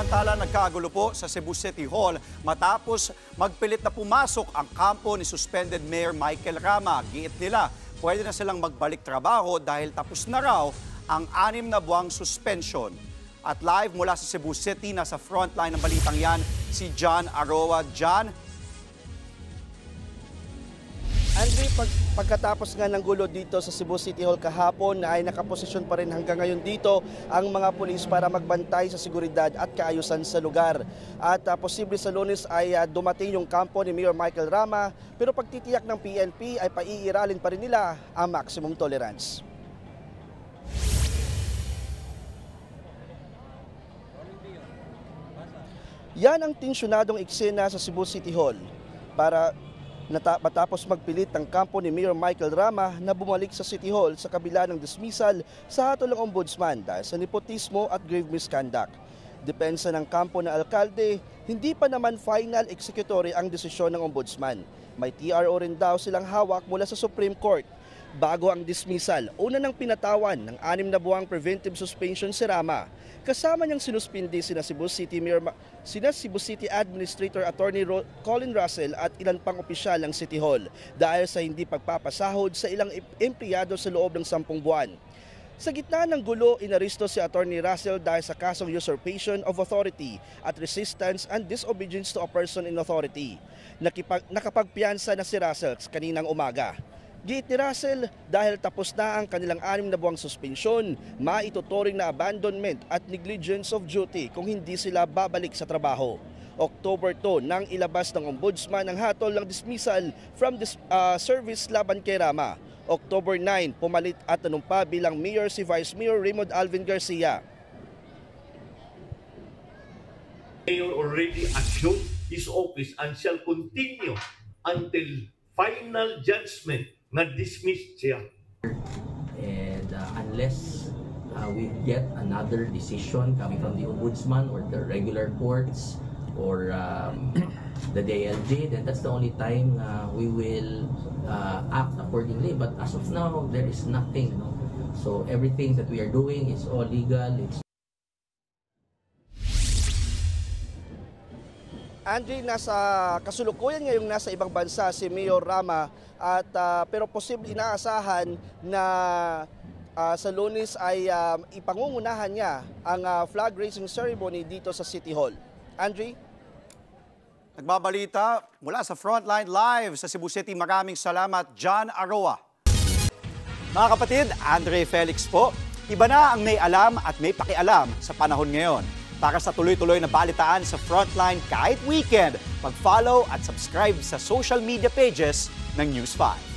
Samantala, nagkagulo po sa Cebu City Hall matapos magpilit na pumasok ang kampo ni suspended Mayor Michael Rama. Giit nila, pwede na silang magbalik trabaho dahil tapos na raw ang 6 na buwang suspension. At live mula sa Cebu City, nasa frontline ng balitang yan, si John Aroa. John? Andre, pagkatapos nga ng gulo dito sa Cebu City Hall kahapon ay nakaposisyon pa rin hanggang ngayon dito ang mga pulis para magbantay sa seguridad at kaayusan sa lugar. At posible sa Lunes ay dumating yung kampo ni Mayor Michael Rama, pero pagtitiyak ng PNP ay paiiralin pa rin nila ang maximum tolerance. Yan ang tensyonadong eksena sa Cebu City Hall para matapos magpilit ang kampo ni Mayor Michael Rama na bumalik sa City Hall sa kabila ng dismissal sa hatol ng ombudsman dahil sa nepotismo at grave misconduct. Depensa ng kampo na alkalde, hindi pa naman final executory ang desisyon ng ombudsman. May TRO rin daw silang hawak mula sa Supreme Court. Bago ang dismissal, una nang pinatawan ng 6 na buwang preventive suspension si Rama. Kasama niyang sinuspindi sina Cebu City Administrator Attorney Colin Russell at ilan pang opisyal ng City Hall dahil sa hindi pagpapasahod sa ilang empleyado sa loob ng 10 buwan. Sa gitna ng gulo, inaresto si Attorney Russell dahil sa kasong usurpation of authority at resistance and disobedience to a person in authority. Nakapagpiyansa na si Russell kaninang umaga. Giit ni Russell, dahil tapos na ang kanilang 6 na buwang suspensyon, maituturing na abandonment at negligence of duty kung hindi sila babalik sa trabaho. October 2 nang ilabas ng ombudsman ang hatol ng dismissal from service laban kay Rama. October 9, pumalit at nanumpa bilang mayor si Vice Mayor Raymond Alvin Garcia. Mayor already assumed his office and shall continue until final judgment na dismissed siya. And unless we get another decision coming from the ombudsman or the regular courts or the DILG, then that's the only time we will act accordingly. But as of now, there is nothing. No? So everything that we are doing is all legal. Andre, nasa kasulukuyan ngayong nasa ibang bansa si Mayor Rama at pero posible inaasahan na sa Lunes ay ipangungunahan niya ang flag raising ceremony dito sa City Hall. Andre? Nagbabalita mula sa Frontline Live sa Cebu City. Maraming salamat, John Aroa. Mga kapatid, Andre Felix po. Iba na ang may alam at may pakialam sa panahon ngayon. Para sa tuloy-tuloy na balitaan sa Frontline kahit weekend, mag-follow at subscribe sa social media pages ng News 5.